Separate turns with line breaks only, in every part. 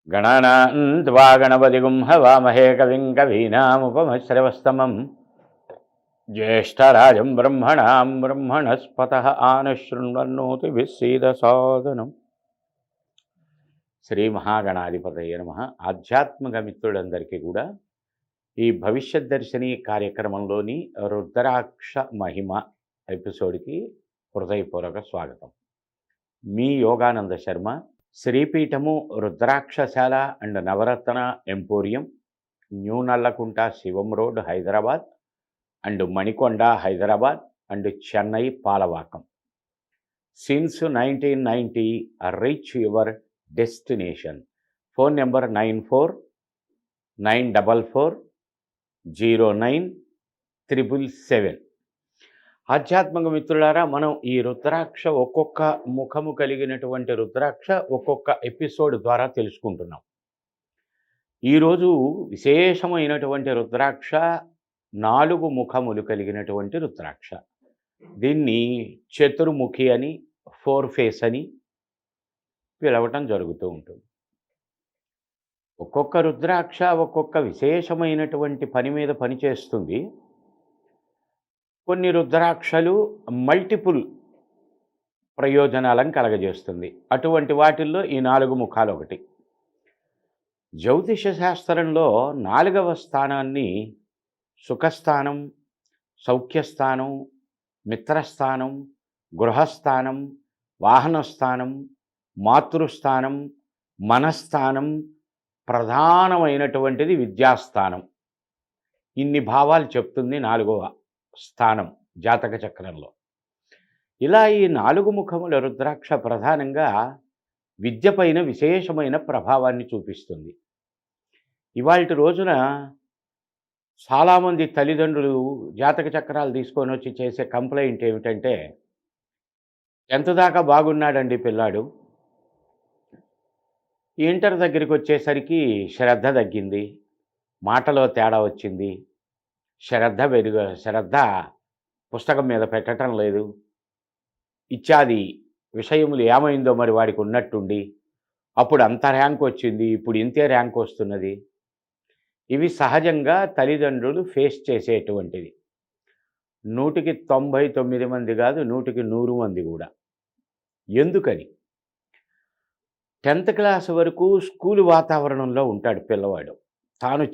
గణానాం త్వా గణపతిగుం హవామహే కవిం కవీనాముపమశ్రవస్తమం జ్యేష్ఠరాజం బ్రహ్మణాం బ్రహ్మణస్పతః ఆనశృణ్వన్నోతిభిः సీదసాదనం. శ్రీ మహాగణాధిపతయే నమః. ఆధ్యాత్మిక మిత్రులందరికీ కూడా ఈ భవిష్యత్ దర్శిని కార్యక్రమంలోని రుద్రాక్ష మహిమ ఎపిసోడ్కి హృదయపూర్వక స్వాగతం. మీ Yogananda Sharma, Sripeetham Rudrakshashala and Navaratna emporium, new Nallakunta Shivam road Hyderabad and Manikonda Hyderabad and Chennai Palavakkam. Since 1990 reach your destination. Phone number 9494097777. ఆధ్యాత్మిక మిత్రులారా, మనం ఈ రుద్రాక్ష ఒక్కొక్క ముఖము కలిగినటువంటి రుద్రాక్ష ఒక్కొక్క ఎపిసోడ్ ద్వారా తెలుసుకుంటున్నాం. ఈరోజు విశేషమైనటువంటి రుద్రాక్ష 4 ముఖములు కలిగినటువంటి రుద్రాక్ష. దీన్ని చతుర్ముఖి అని, 4 ఫేస్ అని పిలవటం జరుగుతూ ఉంటుంది. ఒక్కొక్క రుద్రాక్ష ఒక్కొక్క విశేషమైనటువంటి పని మీద పనిచేస్తుంది. కొన్ని రుద్రాక్షలు మల్టిపుల్ ప్రయోజనాలను కలగజేస్తుంది. అటువంటి వాటిల్లో ఈ 4 ముఖాలు ఒకటి. జ్యోతిష శాస్త్రంలో 4వ స్థానాన్ని సుఖస్థానం, సౌఖ్యస్థానం, మిత్రస్థానం, గృహస్థానం, వాహనస్థానం, మాతృస్థానం, మనస్థానం, ప్రధానమైనటువంటిది విద్యాస్థానం. ఇన్ని భావాలు చెప్తుంది 4వ స్థానం జాతక చక్రంలో. ఇలా ఈ 4 ముఖముల రుద్రాక్ష ప్రధానంగా విద్య పైన విశేషమైన ప్రభావాన్ని చూపిస్తుంది. ఇవాల్టి రోజున చాలామంది తల్లిదండ్రులు జాతక చక్రాలు తీసుకొని వచ్చి చేసే కంప్లైంట్ ఏమిటంటే, 10th దాకా బాగున్నాడండి పిల్లాడు, ఇంటర్ దగ్గరికి వచ్చేసరికి శ్రద్ధ తగ్గింది, మాటలో తేడా వచ్చింది, శ్రద్ధ పుస్తకం మీద పెట్టడం లేదు, ఇత్యాది విషయములు ఏమైందో మరి వాడికి ఉన్నట్టుండి, అప్పుడు అంత ర్యాంక్ వచ్చింది, ఇప్పుడు ఇంతే ర్యాంక్ వస్తున్నది. ఇవి సహజంగా తల్లిదండ్రులు ఫేస్ చేసేటువంటిది. 100కి 99 మంది కాదు, 100కి 100 మంది కూడా. ఎందుకని? 10th క్లాస్ వరకు స్కూలు వాతావరణంలో ఉంటాడు పిల్లవాడు. తాను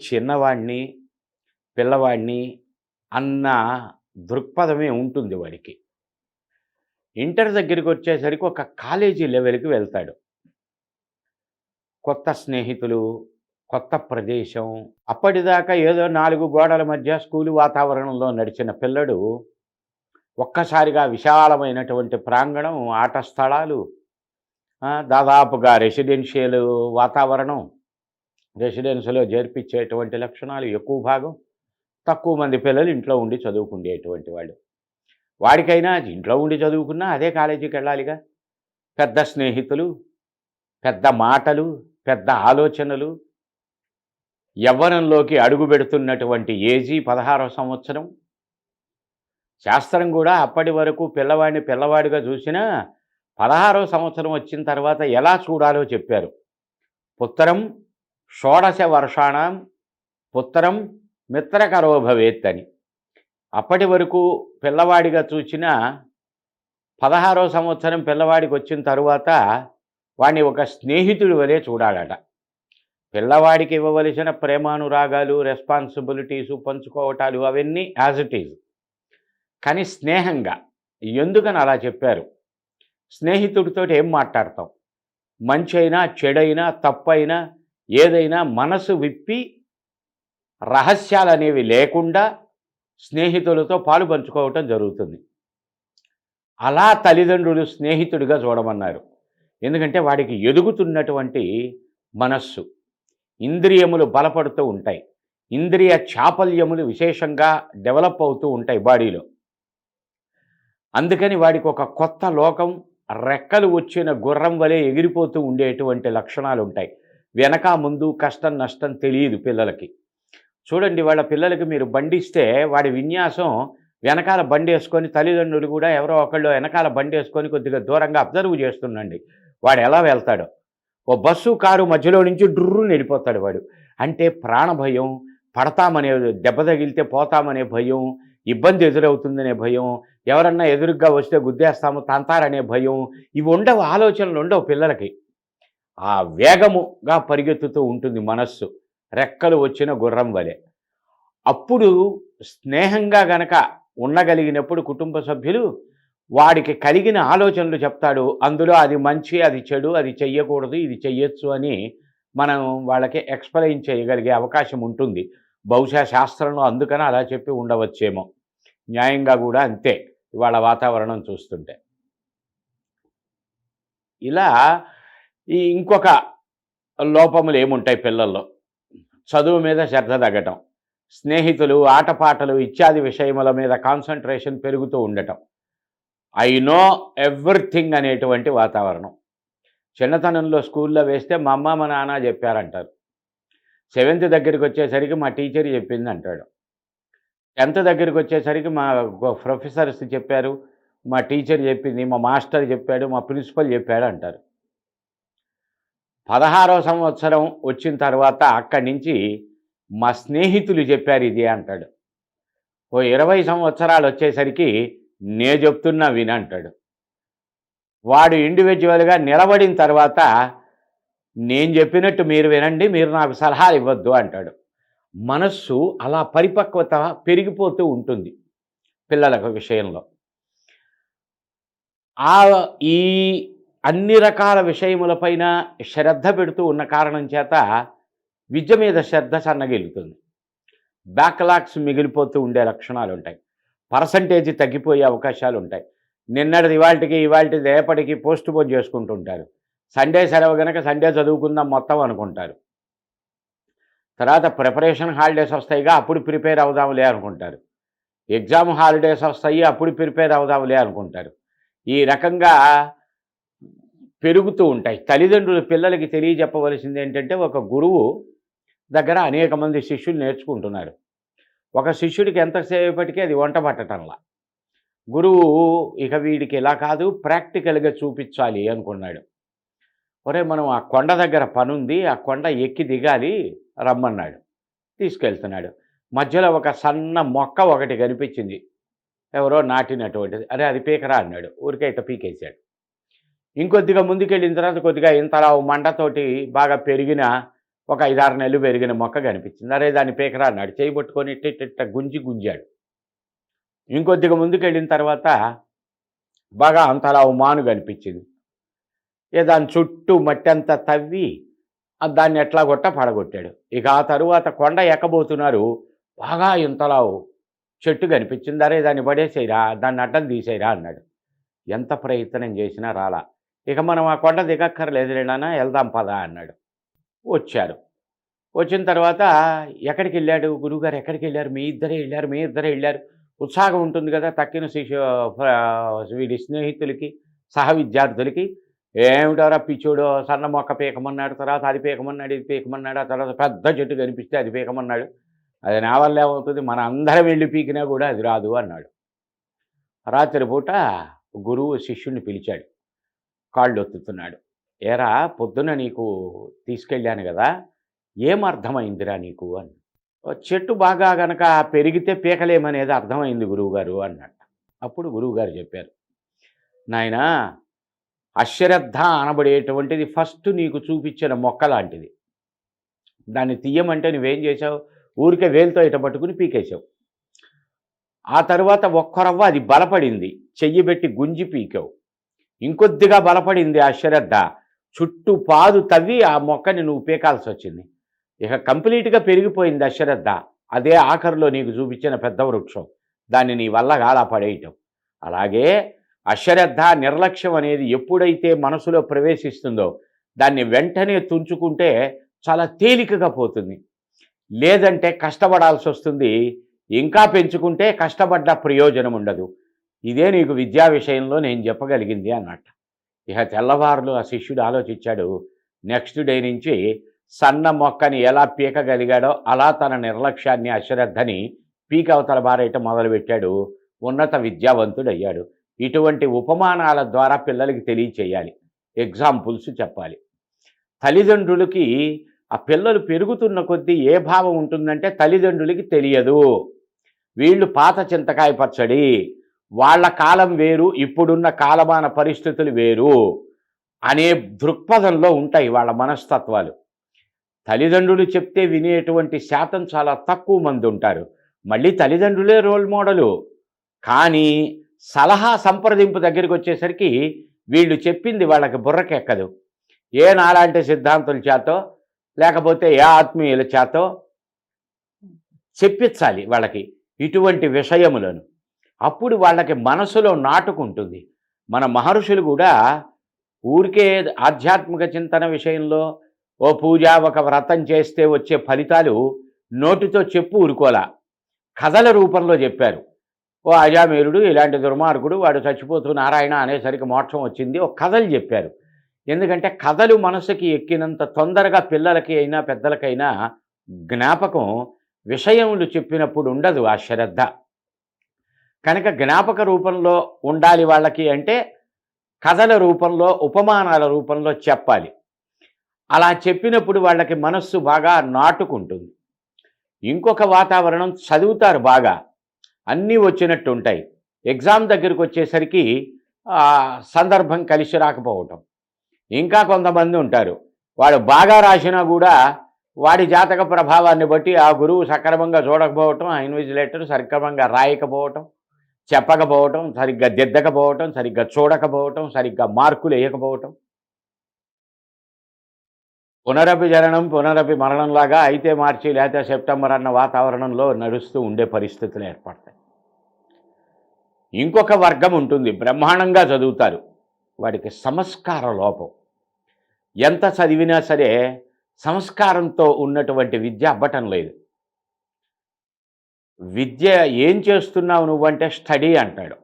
పిల్లవాడిని అన్న దృక్పథమే ఉంటుంది వాడికి. ఇంటర్ దగ్గరికి వచ్చేసరికి ఒక కాలేజీ లెవెల్కి వెళ్తాడు. కొత్త స్నేహితులు, కొత్త ప్రదేశం. అప్పటిదాకా ఏదో 4 గోడల మధ్య స్కూలు వాతావరణంలో నడిచిన పిల్లడు ఒక్కసారిగా విశాలమైనటువంటి ప్రాంగణం, ఆట స్థలాలు, దాదాపుగా రెసిడెన్షియల్ వాతావరణం, రెసిడెన్స్లో చేర్పించేటువంటి లక్షణాలు ఎక్కువ భాగం, తక్కువ మంది పిల్లలు ఇంట్లో ఉండి చదువుకునేటువంటి వాళ్ళు. వాడికైనా ఇంట్లో ఉండి చదువుకున్నా అదే కాలేజీకి వెళ్ళాలిగా. పెద్ద స్నేహితులు, పెద్ద మాటలు, పెద్ద ఆలోచనలు, యవ్వనంలోకి అడుగు పెడుతున్నటువంటి ఏజీ 16వ సంవత్సరం. శాస్త్రం కూడా అప్పటి వరకు పిల్లవాడిని పిల్లవాడిగా చూసినా 16వ సంవత్సరం వచ్చిన తర్వాత ఎలా చూడాలో చెప్పారు. పుత్రం షోడశ వర్షాణం పుత్రం మిత్రకరో భవేత్ అని. అప్పటి వరకు పిల్లవాడిగా చూసిన 16వ సంవత్సరం పిల్లవాడికి వచ్చిన తరువాత వాడిని ఒక స్నేహితుడి వలె చూడాలట. పిల్లవాడికి ఇవ్వవలసిన ప్రేమానురాగాలు, రెస్పాన్సిబిలిటీసు, పంచుకోవటాలు అవన్నీ యాజ్ ఇట్ ఈజ్. కానీ స్నేహంగా. ఎందుకని అలా చెప్పారు? స్నేహితుడితో ఏం మాట్లాడతాం? మంచి అయినా, చెడైనా, తప్పైనా, ఏదైనా మనసు విప్పి రహస్యాలు అనేవి లేకుండా స్నేహితులతో పాలు పంచుకోవటం జరుగుతుంది. అలా తల్లిదండ్రులు స్నేహితుడిగా చూడమన్నారు. ఎందుకంటే వాడికి ఎదుగుతున్నటువంటి మనస్సు, ఇంద్రియములు బలపడుతూ ఉంటాయి, ఇంద్రియ చాపల్యములు విశేషంగా డెవలప్ అవుతూ ఉంటాయి బాడీలో. అందుకని వాడికి ఒక కొత్త లోకం, రెక్కలు వచ్చిన గుర్రం వలె ఎగిరిపోతూ ఉండేటువంటి లక్షణాలు ఉంటాయి. వెనక ముందు కష్టం నష్టం తెలియదు పిల్లలకి. చూడండి, వాళ్ళ పిల్లలకి మీరు బండిస్తే వాడి విన్యాసం వెనకాల బండి వేసుకొని, తల్లిదండ్రులు కూడా ఎవరో ఒకళ్ళు వెనకాల బండి వేసుకొని కొద్దిగా దూరంగా అబ్జర్వ్ చేస్తుండండి వాడు ఎలా వెళ్తాడో. ఓ బస్సు కారు మధ్యలో నుంచి డుర్రుని వెళ్ళిపోతాడు వాడు. అంటే ప్రాణభయం, పడతామనే, దెబ్బ తగిలితే పోతామనే భయం, ఇబ్బంది ఎదురవుతుందనే భయం, ఎవరన్నా ఎదురుగ్గా వస్తే గుద్దేస్తాము తంతారనే భయం, ఇవి ఉండవు, ఆలోచనలు ఉండవు పిల్లలకి. ఆ వేగముగా పరిగెత్తుతూ ఉంటుంది మనస్సు, రెక్కలు వచ్చిన గుర్రం వలె. అప్పుడు స్నేహంగా గనక ఉండగలిగినప్పుడు కుటుంబ సభ్యులు వాడికి కలిగిన ఆలోచనలు చెప్తాడు. అందులో అది మంచి, అది చెడు, అది చెయ్యకూడదు, ఇది చెయ్యొచ్చు అని మనం వాళ్ళకి ఎక్స్‌ప్లెయిన్ చేయగలిగే అవకాశం ఉంటుంది. బహుశా శాస్త్రంలో అందుకని అలా చెప్పి ఉండవచ్చేమో. న్యాయంగా గూడా అంతే ఇవాళ వాతావరణం చూస్తుంటే. ఇలా ఇంకొక లోపములేముంటాయి పిల్లల్లో? చదువు మీద శ్రద్ధ తగ్గటం, స్నేహితులు, ఆటపాటలు ఇత్యాది విషయముల మీద కాన్సంట్రేషన్ పెరుగుతూ ఉండటం. ఐ నో ఎవ్రీథింగ్ అనేటువంటి వాతావరణం. చిన్నతనంలో స్కూల్లో వేస్తే మా అమ్మ, మా నాన్న చెప్పారంటారు. సెవెంత్ దగ్గరికొచ్చేసరికి మా టీచర్ చెప్పిందంటాడు. 10థ్ దగ్గరికొచ్చేసరికి మా ప్రొఫెసర్స్ చెప్పారు, మా టీచర్ చెప్పింది, మా మాస్టర్ చెప్పాడు, మా ప్రిన్సిపల్ చెప్పాడు అంటారు. 16వ సంవత్సరం వచ్చిన తర్వాత అక్కడి నుంచి మా స్నేహితులు చెప్పారు ఇది అంటాడు. ఓ 20 సంవత్సరాలు వచ్చేసరికి నే చెప్తున్నా వినంటాడు. వాడు ఇండివిడ్యువల్‌గా నిలబడిన తర్వాత నేను చెప్పినట్టు మీరు వినండి, మీరు నాకు సలహాలు ఇవ్వద్దు అంటాడు. మనస్సు అలా పరిపక్వత పెరిగిపోతూ ఉంటుంది పిల్లల విషయంలో. ఈ అన్ని రకాల విషయములపైన శ్రద్ధ పెడుతూ ఉన్న కారణం చేత విద్య మీద శ్రద్ధ సన్నగిల్లుతుంది. బ్యాక్‌లాగ్స్ మిగిలిపోతూ ఉండే లక్షణాలుంటాయి. పర్సంటేజ్ తగ్గిపోయే అవకాశాలుంటాయి. నిన్నటిది ఇవాల్టికి, ఇవాల్టిది రేపటికి పోస్ట్‌పోన్ చేసుకుంటుంటారు. సండే సెలవు గనక సండే చదువుకుందాం మొత్తం అనుకుంటారు. తర్వాత ప్రిపరేషన్ హాలిడేస్ వస్తాయిగా అప్పుడు ప్రిపేర్ అవుదాంలే అనుకుంటారు. ఎగ్జామ్ హాలిడేస్ వస్తాయి అప్పుడు ప్రిపేర్ అవుదాంలే అనుకుంటారు. ఈ రకంగా పెరుగుతూ ఉంటాయి. తల్లిదండ్రులు పిల్లలకి తెలియజెప్పవలసింది ఏంటంటే, ఒక గురువు దగ్గర అనేక మంది శిష్యులు నేర్చుకుంటున్నారు. ఒక శిష్యుడికి ఎంతసేపటికి అది వంట పట్టటంలా. గురువు ఇక వీడికి ఇలా కాదు, ప్రాక్టికల్‌గా చూపించాలి అనుకున్నాడు. ఒరేయ్ మనం ఆ కొండ దగ్గర పనుంది, ఆ కొండ ఎక్కి దిగాలి రమ్మన్నాడు. తీసుకెళ్తున్నాడు. మధ్యలో ఒక సన్న మొక్క ఒకటి కనిపించింది. ఎవరో నాటినటువంటిది. అరే అది పీకరా అన్నాడు. ఊరికే ఇట్ట పీకేసాడు. ఇంకొద్దిగా ముందుకెళ్ళిన తర్వాత కొద్దిగా ఇంతలా మంటతోటి బాగా పెరిగిన ఒక 5, 6 నెలలు పెరిగిన మొక్క కనిపించింది. అరే దాన్ని పీకరా అన్నాడు. చేయి పట్టుకొని ఇట్ట గుంజాడు. ఇంకొద్దిగా ముందుకెళ్ళిన తర్వాత బాగా అంతలా మాను కనిపించింది. దాని చుట్టూ మట్టంతా తవ్వి దాన్ని ఎట్లాగొట్ట పడగొట్టాడు. ఇక ఆ తరువాత కొండ ఎక్కబోతున్నారు. బాగా ఇంతలావు చెట్టు కనిపించింది. అరే దాన్ని పడేసేయరా, దాన్ని అడ్డం తీసేయరా అన్నాడు. ఎంత ప్రయత్నం చేసినా రాలా. ఇక మనం ఆ కొండ దిగక్కర్లేదులే నాన్న వెళ్దాం పదా అన్నాడు. వచ్చారు. వచ్చిన తర్వాత ఎక్కడికి వెళ్ళాడు గురువుగారు, ఎక్కడికి వెళ్ళారు, మీ ఇద్దరే వెళ్ళారు. ఉత్సాహం ఉంటుంది కదా తక్కిన వీడి స్నేహితులకి, సహ విద్యార్థులకి. ఏమిటోరా పిచ్చోడు, సన్న మొక్క పీకమన్నాడు, తర్వాత అది పీకమన్నాడు, ఇది పీకమన్నాడు, ఆ తర్వాత పెద్ద చెట్టు కనిపిస్తే అది పీకమన్నాడు. అది నా వల్ల ఏమవుతుంది, మన అందరం వెళ్ళి పీకినా కూడా అది రాదు అన్నాడు. రాత్రిపూట గురువు శిష్యుడిని పిలిచాడు. కాళ్ళు ఒత్తుతున్నాడు. ఏరా పొద్దున్న నీకు తీసుకెళ్ళాను కదా, ఏమర్థమైందిరా నీకు అని. చెట్టు బాగా గనక పెరిగితే పీకలేమనేది అర్థమైంది గురువుగారు అన్నట్ట. అప్పుడు గురువుగారు చెప్పారు, నాయనా అశ్రద్ధ అనబడేటువంటిది ఫస్ట్ నీకు చూపించిన మొక్క లాంటిది. దాన్ని తీయమంటే నువ్వేం చేశావు, ఊరికే వేలుతో ఇట పట్టుకుని పీకేశావు. ఆ తర్వాత ఒక్కరవ్వ అది బలపడింది, చెయ్యి పెట్టి గుంజి పీకావు. ఇంకొద్దిగా బలపడింది అశ్రద్ధ, చుట్టూ పాదు తవ్వి ఆ మొక్కని నువ్వు పీకాల్సి వచ్చింది. ఇక కంప్లీట్గా పెరిగిపోయింది అశ్రద్ధ. అదే ఆఖరిలో నీకు చూపించిన పెద్ద వృక్షం. దాన్ని నీ వల్ల గాలా పడేయటం. అలాగే అశ్రద్ధ, నిర్లక్ష్యం అనేది ఎప్పుడైతే మనసులో ప్రవేశిస్తుందో దాన్ని వెంటనే తుంచుకుంటే చాలా తేలికగా పోతుంది. లేదంటే కష్టపడాల్సి వస్తుంది. ఇంకా పెంచుకుంటే కష్టపడ్డ ప్రయోజనం ఉండదు. ఇదే నీకు విద్యా విషయంలో నేను చెప్పగలిగింది అన్నట్టు. ఇక తెల్లవారులు ఆ శిష్యుడు ఆలోచించాడు. నెక్స్ట్ డే నుంచి సన్న మొక్కని ఎలా పీకగలిగాడో అలా తన నిర్లక్ష్యాన్ని, అశ్రద్ధని పీకవతల బారేయటం మొదలుపెట్టాడు. ఉన్నత విద్యావంతుడయ్యాడు. ఇటువంటి ఉపమానాల ద్వారా పిల్లలకి తెలియచేయాలి, ఎగ్జాంపుల్స్ చెప్పాలి. తల్లిదండ్రులకి ఆ పిల్లలు పెరుగుతున్న కొద్దీ ఏ భావం ఉంటుందంటే తల్లిదండ్రులకి తెలియదు. వీళ్ళు పాత చింతకాయ పచ్చడి, వాళ్ళ కాలం వేరు, ఇప్పుడున్న కాలమాన పరిస్థితులు వేరు అనే దృక్పథంలో ఉంటాయి వాళ్ళ మనస్తత్వాలు. తల్లిదండ్రులు చెప్తే వినేటువంటి శాతం చాలా తక్కువ మంది ఉంటారు. మళ్ళీ తల్లిదండ్రులే రోల్ మోడలు. కానీ సలహా సంప్రదింపు దగ్గరికొచ్చేసరికి వీళ్ళు చెప్పింది వాళ్ళకి బుర్రకెక్కదు. ఏ నాలాంటి సిద్ధాంతుల చేతో, లేకపోతే ఏ ఆత్మీయుల చేతో చెప్పించాలి వాళ్ళకి ఇటువంటి విషయములను. అప్పుడు వాళ్ళకి మనసులో నాటుకుంటుంది. మన మహర్షులు కూడా ఊరికే ఆధ్యాత్మిక చింతన విషయంలో ఓ పూజ, ఒక వ్రతం చేస్తే వచ్చే ఫలితాలు నోటితో చెప్పు ఊరుకోలా. కథల రూపంలో చెప్పారు. ఓ అజామీరుడు ఇలాంటి దుర్మార్గుడు, వాడు చచ్చిపోతూ నారాయణ అనేసరికి మోక్షం వచ్చింది. ఒక కథలు చెప్పారు. ఎందుకంటే కథలు మనసుకి ఎక్కినంత తొందరగా పిల్లలకి అయినా పెద్దలకైనా జ్ఞాపకం విషయములు చెప్పినప్పుడు ఉండదు ఆ శ్రద్ధ. కనుక జ్ఞాపక రూపంలో ఉండాలి వాళ్ళకి అంటే కథల రూపంలో, ఉపమానాల రూపంలో చెప్పాలి. అలా చెప్పినప్పుడు వాళ్ళకి మనస్సు బాగా నాటుకుంటుంది. ఇంకొక వాతావరణం, చదువుతారు బాగా, అన్నీ వచ్చినట్టు ఉంటాయి. ఎగ్జామ్ దగ్గరికి వచ్చేసరికి సందర్భం కలిసి రాకపోవటం. ఇంకా కొంతమంది ఉంటారు, వాడు బాగా రాసినా కూడా వాడి జాతక ప్రభావాన్ని బట్టి ఆ గురువు సక్రమంగా చూడకపోవటం, ఆ ఇన్విజిలేటర్ సక్రమంగా రాయకపోవటం, చెప్పకపోవటం, సరిగ్గా దిద్దకపోవటం, సరిగ్గా చూడకపోవటం, సరిగ్గా మార్కులు వేయకపోవటం. పునరపి జననం పునరపి మరణంలాగా అయితే మార్చి లేకపోతే సెప్టెంబర్ అన్న వాతావరణంలో నడుస్తూ ఉండే పరిస్థితులు ఏర్పడతాయి. ఇంకొక వర్గం ఉంటుంది, బ్రహ్మాండంగా చదువుతారు, వాడికి సంస్కార లోపం. ఎంత చదివినా సరే సంస్కారంతో ఉన్నటువంటి విద్య అబ్బటం లేదు. విద్య ఏం చేస్తున్నావు నువ్వంటే స్టడీ అంటాడు.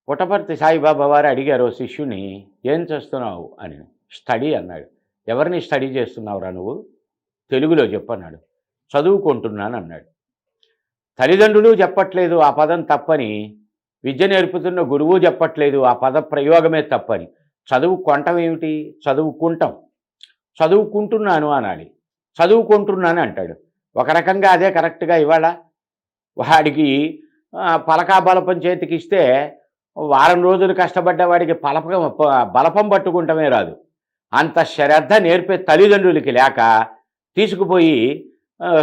పుట్టపర్తి సాయిబాబా వారు అడిగారు శిష్యుని, ఏం చేస్తున్నావు అని. స్టడీ అన్నాడు. ఎవరిని స్టడీ చేస్తున్నావురా నువ్వు? తెలుగులో చెప్పన్నాడు. చదువుకుంటున్నాను అన్నాడు. తల్లిదండ్రులు చెప్పట్లేదు ఆ పదం తప్పని, విద్య నేర్పుతున్న గురువు చెప్పట్లేదు ఆ పద ప్రయోగమే తప్పని. చదువుకుంటాం ఏమిటి? చదువుకుంటాం. చదువుకుంటున్నాను అనాలి. చదువుకుంటున్నాను అంటాడు. ఒక రకంగా అదే కరెక్ట్గా ఇవాళ వాడికి పలకా బలపం చేతికి ఇస్తే వారం రోజులు కష్టపడ్డ వాడికి బలపం పట్టుకుంటమే రాదు. అంత శ్రద్ధ నేర్పే తల్లిదండ్రులకి లేక తీసుకుపోయి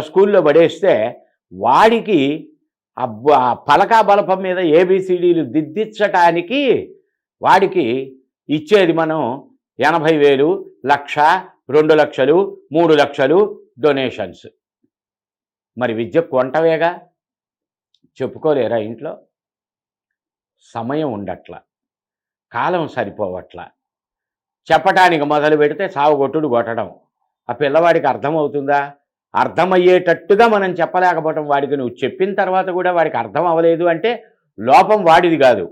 స్కూల్లో పడేస్తే వాడికి పలకా బలపం మీద ఏబిసిడీలు దిద్దించటానికి వాడికి ఇచ్చేది మనం 80,000, 1,00,000, 2,00,000, 3,00,000 డొనేషన్స్. మరి విద్య కొంటవేగా. చెప్పుకోలేరా ఇంట్లో? సమయం ఉండట్ల, కాలం సరిపోవట్ల. చెప్పటానికి మొదలు పెడితే సావుగొట్టుడు కొట్టడం. ఆ పిల్లవాడికి అర్థమవుతుందా? అర్థమయ్యేటట్టుగా మనం చెప్పలేకపోవటం. వాడికి నువ్వు చెప్పిన తర్వాత కూడా వాడికి అర్థం అవ్వలేదు అంటే లోపం వాడిది కాదు.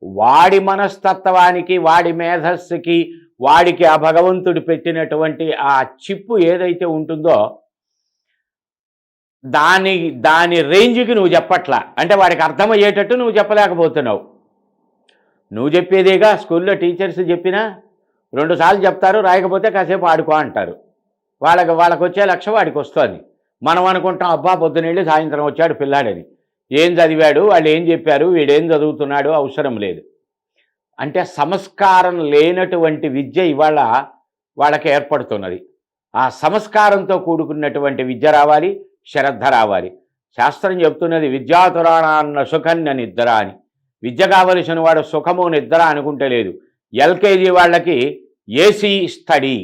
వాడి మనస్తత్వానికి, వాడి మేధస్సుకి, వాడికి ఆ భగవంతుడు పెట్టినటువంటి ఆ చిప్పు ఏదైతే ఉంటుందో దాని రేంజ్కి నువ్వు చెప్పట్లా. అంటే వాడికి అర్థమయ్యేటట్టు నువ్వు చెప్పలేకపోతున్నావు. నువ్వు చెప్పేదేగా స్కూల్లో టీచర్స్ చెప్పినా 2 సార్లు చెప్తారు, రాయకపోతే కాసేపు ఆడుకో అంటారు. వాళ్ళకి వచ్చే లక్ష్యం వాడికి వస్తుంది. మనం అనుకుంటాం అబ్బా పొద్దునెళ్ళి సాయంత్రం వచ్చాడు పిల్లాడని. ఏం చదివాడు, వాళ్ళు ఏం చెప్పారు, వీడేం చదువుతున్నాడు అవసరం లేదు. అంటే సంస్కారం లేనటువంటి విద్య ఇవాళ వాళ్ళకి ఏర్పడుతున్నది. ఆ సంస్కారంతో కూడుకున్నటువంటి విద్య రావాలి, శ్రద్ధ రావాలి. శాస్త్రం చెప్తున్నది విద్యాతురాణాన్న సుఖన్య నిద్ర అని. విద్య కావలసిన వాడు సుఖము నిద్ర అనుకుంటే లేదు. ఎల్కేజీ వాళ్ళకి ఏసీ స్టడీ,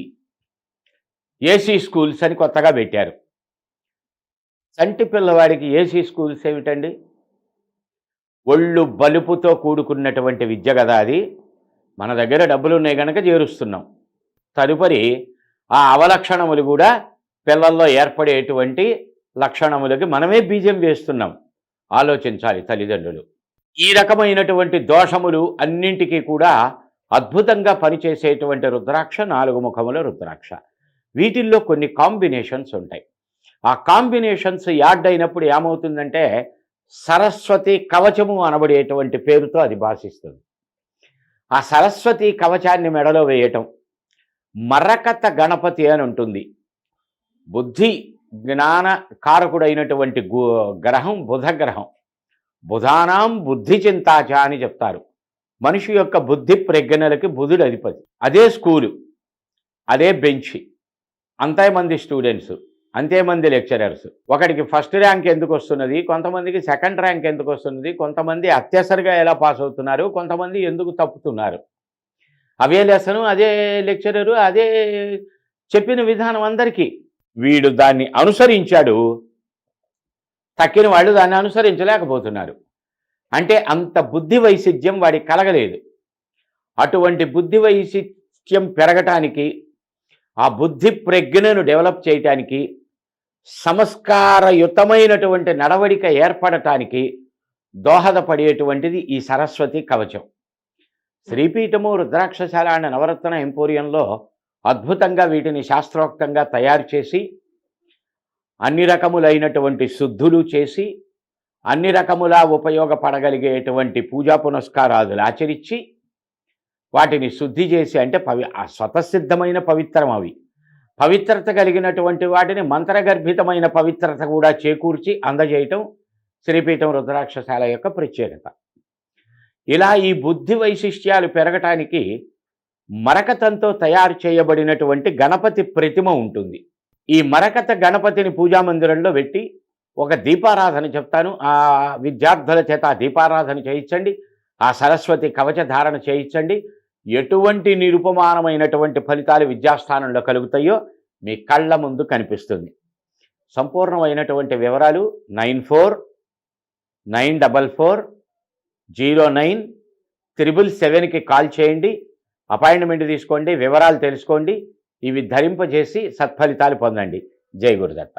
ఏసీ స్కూల్స్ అని కొత్తగా పెట్టారు. చంటి పిల్లవాడికి ఏసీ స్కూల్స్ ఏమిటండి? ఒళ్ళు బలుపుతో కూడుకున్నటువంటి విద్య కదా అది. మన దగ్గర డబ్బులు ఉన్నాయి కనుక చేరుస్తున్నాం. తదుపరి ఆ అవలక్షణములు కూడా పిల్లల్లో ఏర్పడేటువంటి లక్షణములకి మనమే బీజం వేస్తున్నాం. ఆలోచించాలి తల్లిదండ్రులు. ఈ రకమైనటువంటి దోషములు అన్నింటికీ కూడా అద్భుతంగా పనిచేసేటువంటి రుద్రాక్ష 4 ముఖముల రుద్రాక్ష. వీటిల్లో కొన్ని కాంబినేషన్స్ ఉంటాయి. ఆ కాంబినేషన్స్ యాడ్ అయినప్పుడు ఏమవుతుందంటే సరస్వతి కవచము అనబడేటువంటి పేరుతో అది భాషిస్తుంది. ఆ సరస్వతి కవచాన్ని మెడలో వేయటం, మరకత గణపతి అని ఉంటుంది. బుద్ధి జ్ఞాన కారకుడైనటువంటి గ్రహం బుధ గ్రహం. బుధానాం బుద్ధి చింతాచ అని చెప్తారు. మనిషి యొక్క బుద్ధి ప్రజ్ఞలకి బుధుడు అధిపతి. అదే స్కూలు, అదే బెంచి, అంతేమంది స్టూడెంట్స్, అంతేమంది లెక్చరర్స్. ఒకడికి ఫస్ట్ ర్యాంక్ ఎందుకు వస్తున్నది, కొంతమందికి సెకండ్ ర్యాంక్ ఎందుకు వస్తున్నది, కొంతమంది అత్యవసరగా ఎలా పాస్ అవుతున్నారు, కొంతమంది ఎందుకు తప్పుతున్నారు. అవే లెసను, అదే లెక్చరరు, అదే చెప్పిన విధానం అందరికీ. వీడు దాన్ని అనుసరించాడు, తక్కిన వాళ్ళు దాన్ని అనుసరించలేకపోతున్నారు. అంటే అంత బుద్ధి వైసిధ్యం వాడికి కలగలేదు. అటువంటి బుద్ధి వైసిధ్యం పెరగటానికి, ఆ బుద్ధి ప్రజ్ఞను డెవలప్ చేయటానికి, సంస్కారయుతమైనటువంటి నడవడిక ఏర్పడటానికి దోహదపడేటువంటిది ఈ సరస్వతి కవచం. శ్రీపీఠము రుద్రాక్షశాల అనే నవరత్న ఎంపోరియంలో అద్భుతంగా వీటిని శాస్త్రోక్తంగా తయారు చేసి, అన్ని రకములైనటువంటి శుద్ధులు చేసి, అన్ని రకముల ఉపయోగపడగలిగేటువంటి పూజా పునస్కారాదులు ఆచరించి, వాటిని శుద్ధి చేసి, అంటే స్వతసిద్ధమైన పవిత్రం అవి, పవిత్రత కలిగినటువంటి వాటిని మంత్రగర్భితమైన పవిత్రత కూడా చేకూర్చి అందజేయటం శ్రీపీఠం రుద్రాక్షశాల యొక్క ప్రత్యేకత. ఇలా ఈ బుద్ధి వైశిష్ట్యాలు పెరగటానికి మరకతంతో తయారు చేయబడినటువంటి గణపతి ప్రతిమ ఉంటుంది. ఈ మరకత గణపతిని పూజామందిరంలో పెట్టి ఒక దీపారాధన చెప్తాను. ఆ విద్యార్థుల చేత ఆ దీపారాధన చేయించండి, ఆ సరస్వతి కవచ ధారణ చేయించండి. ఎటువంటి నిరుపమానమైనటువంటి ఫలితాలు విద్యాస్థానంలో కలుగుతాయో మీ కళ్ళ ముందు కనిపిస్తుంది. సంపూర్ణమైనటువంటి వివరాలు 9494097777కి కాల్ చేయండి, అపాయింట్మెంట్ తీసుకోండి, వివరాలు తెలుసుకోండి. ఇవి ధరింపజేసి సత్ఫలితాలు పొందండి. జై గురుదత్త.